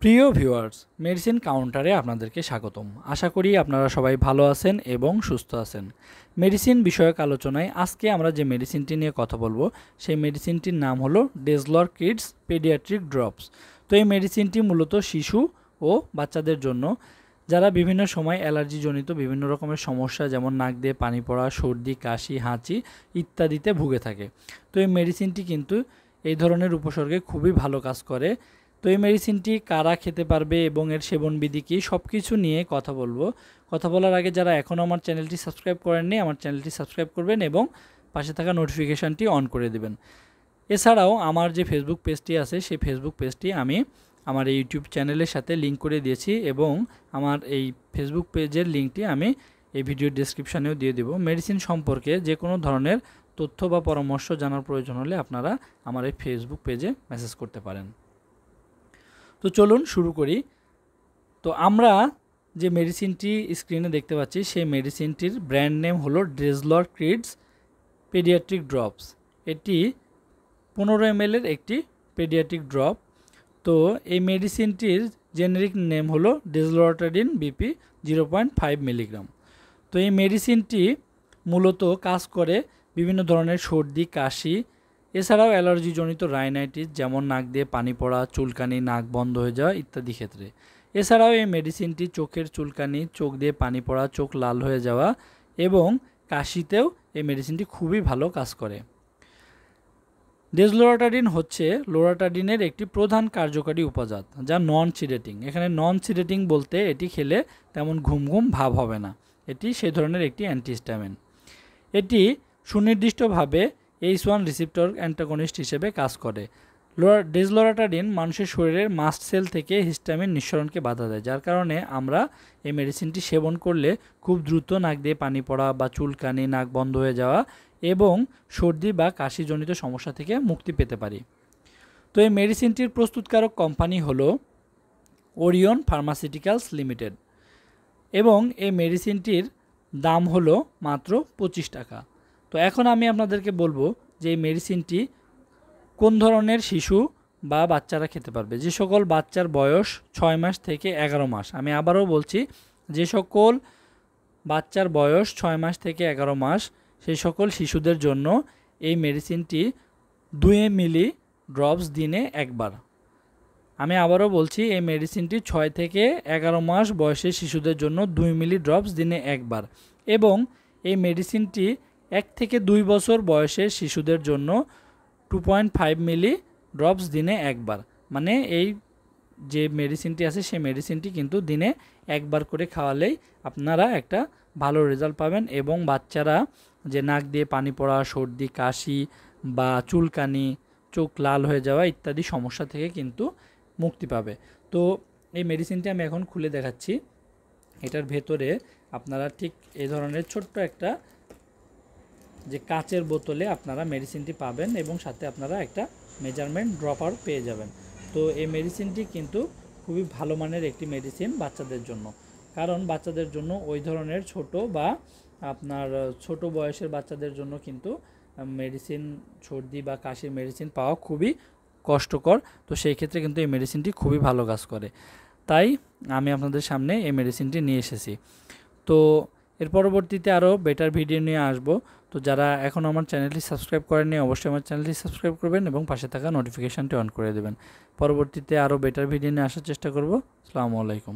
প্রিয় viewers, medicine কাউন্টারে আপনাদেরকে স্বাগতম। আশা করি আপনারা সবাই ভালো আছেন এবং সুস্থ আছেন। মেডিসিন বিষয়ক আলোচনায় আজকে আমরা যে মেডিসিনটি নিয়ে কথা বলবো সেই মেডিসিনটির নাম হলো ডেজলর কিডস পেডিয়াট্রিক ড্রপস। তো এই মেডিসিনটি মূলত শিশু ও বাচ্চাদের জন্য যারা বিভিন্ন সময় অ্যালার্জিজনিত বিভিন্ন রকমের সমস্যা যেমন নাক দিয়ে পানি পড়া, সর্দি, কাশি, হাঁচি ইত্যাদিতে ভুগে থাকে। তো এই মেডিসিনটি কিন্তু এই ধরনের উপসর্গে খুবই ভালো কাজ করে। তো এই মেডিসিনটি কারা খেতে পারবে এবং এর সেবনবিধি কী সব কিছু নিয়ে কথা বলবো। কথা বলার আগে যারা এখনও আমার চ্যানেলটি সাবস্ক্রাইব করেননি আমার চ্যানেলটি সাবস্ক্রাইব করবেন এবং পাশে থাকা নোটিফিকেশানটি অন করে দেবেন। এছাড়াও আমার যে ফেসবুক পেজটি আছে সেই ফেসবুক পেজটি আমি আমার এই ইউটিউব চ্যানেলের সাথে লিঙ্ক করে দিয়েছি এবং আমার এই ফেসবুক পেজের লিঙ্কটি আমি এই ভিডিওর ডেসক্রিপশানেও দিয়ে দেব। মেডিসিন সম্পর্কে যে কোনো ধরনের তথ্য বা পরামর্শ জানার প্রয়োজন হলে আপনারা আমার এই ফেসবুক পেজে মেসেজ করতে পারেন। তো চলুন শুরু করি। তো আমরা যে মেডিসিনটি স্ক্রিনে দেখতে পাচ্ছি সেই মেডিসিনটির ব্র্যান্ড নেম হলো ডেজলর কিডস পেডিয়াট্রিক ড্রপস। এটি 15 ml একটি পেডিয়াট্রিক ড্রপ। তো এই মেডিসিনটির জেনেরিক নেম হলো ডেজলোরাটাডিন বিপি 0.5 মিলিগ্রাম। তো এই মেডিসিনটি মূলত কাজ করে বিভিন্ন ধরনের সর্দি, কাশি, এছাড়াও অ্যালার্জিজনিত রাইনাইটিস যেমন নাক দিয়ে পানি পড়া, চুলকানি, নাক বন্ধ হয়ে যাওয়া ইত্যাদি ক্ষেত্রে। এছাড়াও এই মেডিসিনটি চোখের চুলকানি, চোখ দিয়ে পানি পড়া, চোখ লাল হয়ে যাওয়া এবং কাশিতেও এই মেডিসিনটি খুবই ভালো কাজ করে। ডেজলোরাটাডিন হচ্ছে লোরাটাডিনের একটি প্রধান কার্যকারী উপাদান যা নন সিডেটিং। এখানে নন সিডেটিং বলতে এটি খেলে তেমন ঘুম ঘুম ভাব হবে না। এটি সেই ধরনের একটি অ্যান্টিহিস্টামিন। এটি সুনির্দিষ্টভাবে H1 রিসেপ্টর অ্যান্টাগনিস্ট হিসেবে কাজ করে। ডেজলোরাটাডিন মানুষের শরীরের মাস্ট সেল থেকে হিস্টামিন নিঃসরণকে বাধা দেয়, যার কারণে আমরা এই মেডিসিনটি সেবন করলে খুব দ্রুত নাক দিয়ে পানি পড়া বা চুলকানি, নাক বন্ধ হয়ে যাওয়া এবং সর্দি বা কাশিজনিত সমস্যা থেকে মুক্তি পেতে পারি। তো এই মেডিসিনটির প্রস্তুতকারক কোম্পানি হলো ওরিয়ন ফার্মাসিউটিক্যালস লিমিটেড এবং এই মেডিসিনটির দাম হলো মাত্র 25 টাকা। তো এখন আমি আপনাদেরকে বলবো যে এই মেডিসিনটি কোন ধরনের শিশু বা বাচ্চারা খেতে পারবে। যে সকল বাচ্চার বয়স 6 মাস থেকে 11 মাস, আমি আবারও বলছি, যে সকল বাচ্চার বয়স 6 মাস থেকে 11 মাস সেই সকল শিশুদের জন্য এই মেডিসিনটি 2 মিলি ড্রপস দিনে একবার। আমি আবারও বলছি, এই মেডিসিনটি 6 থেকে 11 মাস বয়সের শিশুদের জন্য 2 মিলি ড্রপস দিনে একবার এবং এই মেডিসিনটি 1 থেকে 2 বছর বয়সের শিশুদের জন্য 2.5 মিলি ড্রপস দিনে একবার। মানে এই যে মেডিসিনটি আছে সেই মেডিসিনটি কিন্তু দিনে একবার করে খাওয়ালেই আপনারা একটা ভালো রেজাল্ট পাবেন এবং বাচ্চারা যে নাক দিয়ে পানি পড়া, সর্দি, কাশি বা চুলকানি, চোখ লাল হয়ে যাওয়া ইত্যাদি সমস্যা থেকে কিন্তু মুক্তি পাবে। তো এই মেডিসিনটি আমি এখন খুলে দেখাচ্ছি। এটার ভেতরে আপনারা ঠিক এই ধরনের ছোট্ট একটা যে কাচের বোতলে আপনারা মেডিসিনটি পাবেন এবং সাথে আপনারা একটা মেজারমেন্ট ড্রপার পেয়ে যাবেন। তো এই মেডিসিনটি কিন্তু খুবই ভালো মানের একটি মেডিসিন বাচ্চাদের জন্য, কারণ বাচ্চাদের জন্য ওই ধরনের ছোট বা আপনার ছোট বয়সের বাচ্চাদের জন্য কিন্তু মেডিসিন, সর্দি বা কাশির মেডিসিন পাওয়া খুবই কষ্টকর। তো সেই ক্ষেত্রে কিন্তু এই মেডিসিনটি খুবই ভালো কাজ করে, তাই আমি আপনাদের সামনে এই মেডিসিনটি নিয়ে এসেছি। তো এর পরবর্তীতে আরও বেটার ভিডিও নিয়ে আসব। তো যারা এখন আমার চ্যানেলটি সাবস্ক্রাইব করেননি অবশ্যই আমার চ্যানেলটি সাবস্ক্রাইব করবেন এবং পাশে থাকা নোটিফিকেশানটি অন করে দেবেন। পরবর্তীতে আরও বেটার ভিডিও নিয়ে আসার চেষ্টা করব। আসসালামু আলাইকুম।